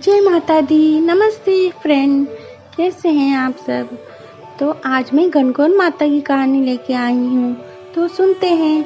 जय माता दी। नमस्ते फ्रेंड, कैसे हैं आप सब। तो आज मैं गणगौर माता की कहानी लेके आई हूँ, तो सुनते हैं।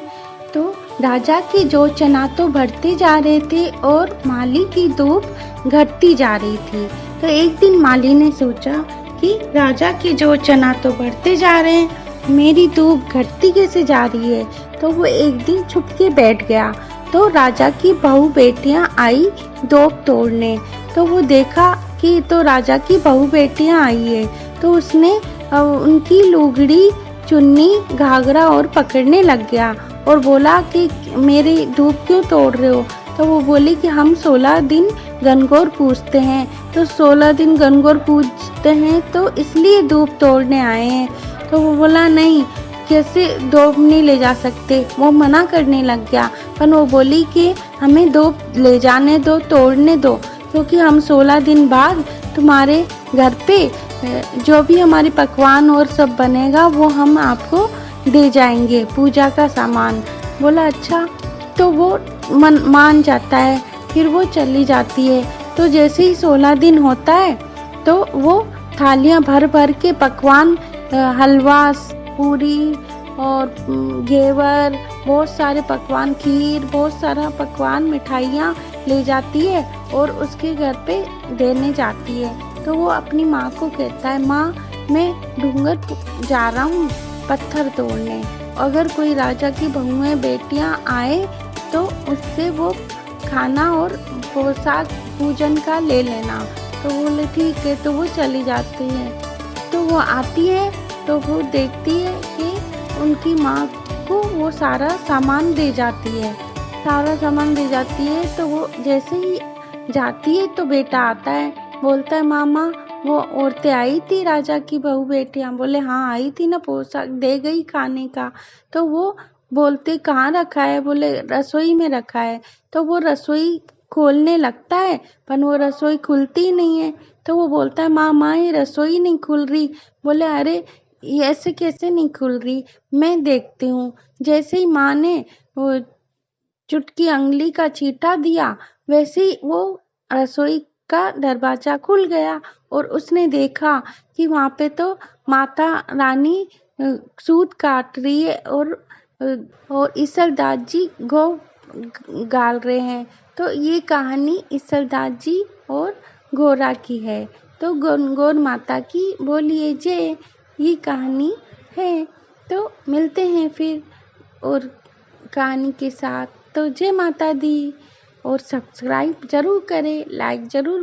तो राजा की जो चना तो बढ़ते जा रहे थे और माली की धूप घटती जा रही थी। तो एक दिन माली ने सोचा कि राजा की जो चना तो बढ़ते जा रहे हैं, मेरी धूप घटती कैसे जा रही है। तो वो एक दिन छुप के बैठ गया। तो राजा की बहू बेटियां आई धूप तोड़ने। तो वो देखा कि तो राजा की बहू बेटियां आई है। तो उसने उनकी लुगड़ी, चुन्नी, घाघरा और पकड़ने लग गया और बोला कि मेरी धूप क्यों तोड़ रहे हो। तो वो बोली कि हम 16 दिन गणगौर पूजते हैं, तो 16 दिन गणगौर पूजते हैं तो इसलिए धूप तोड़ने आए हैं। तो वो बोला नहीं, कैसे धूप नहीं ले जा सकते। वो मना करने लग गया, पर वो बोली कि हमें धूप ले जाने दो, तोड़ने दो, क्योंकि हम 16 दिन बाद तुम्हारे घर पे जो भी हमारे पकवान और सब बनेगा वो हम आपको दे जाएंगे, पूजा का सामान। बोला अच्छा। तो वो मान जाता है, फिर वो चली जाती है। तो जैसे ही 16 दिन होता है तो वो थालियां भर भर के पकवान, हलवा, पूरी और घेवर, बहुत सारे पकवान, खीर, बहुत सारा पकवान, मिठाइयाँ ले जाती है और उसके घर पे देने जाती है। तो वो अपनी माँ को कहता है, माँ मैं डूंगर जा रहा हूँ पत्थर तोड़ने, अगर कोई राजा की बहुएं बेटियाँ आए तो उससे वो खाना और पोशाक पूजन का ले लेना। तो बोले ठीक है। तो वो चली जाती है। तो वो आती है तो वो देखती है कि उनकी माँ को वो सारा सामान दे जाती है, सारा सामान दे जाती है। तो वो जैसे ही जाती है तो बेटा आता है, बोलता है मामा वो औरतें आई थी, राजा की बहू बेटियां। बोले हाँ आई थी ना, पोशाक दे गई खाने का। तो वो बोलते कहाँ रखा है। बोले रसोई में रखा है। तो वो रसोई खोलने लगता है पर वो रसोई खुलती नहीं है। तो वो बोलता है माँ ये रसोई नहीं खुल रही। बोले अरे ये ऐसे कैसे नहीं खुल रही, मैं देखती हूँ। जैसे ही माँ ने वो चुटकी अंगली का चीटा दिया, वैसे ही वो रसोई का दरवाजा खुल गया और उसने देखा कि वहाँ पे तो माता रानी सूत काट रही है और ईसलदास जी गौ गाल रहे हैं। तो ये कहानी ईसलदास जी और गोरा की है। तो गणगौर माता की बोलिए जय, ये कहानी है। तो मिलते हैं फिर और कहानी के साथ। तो जय माता दी और सब्सक्राइब जरूर करें, लाइक जरूर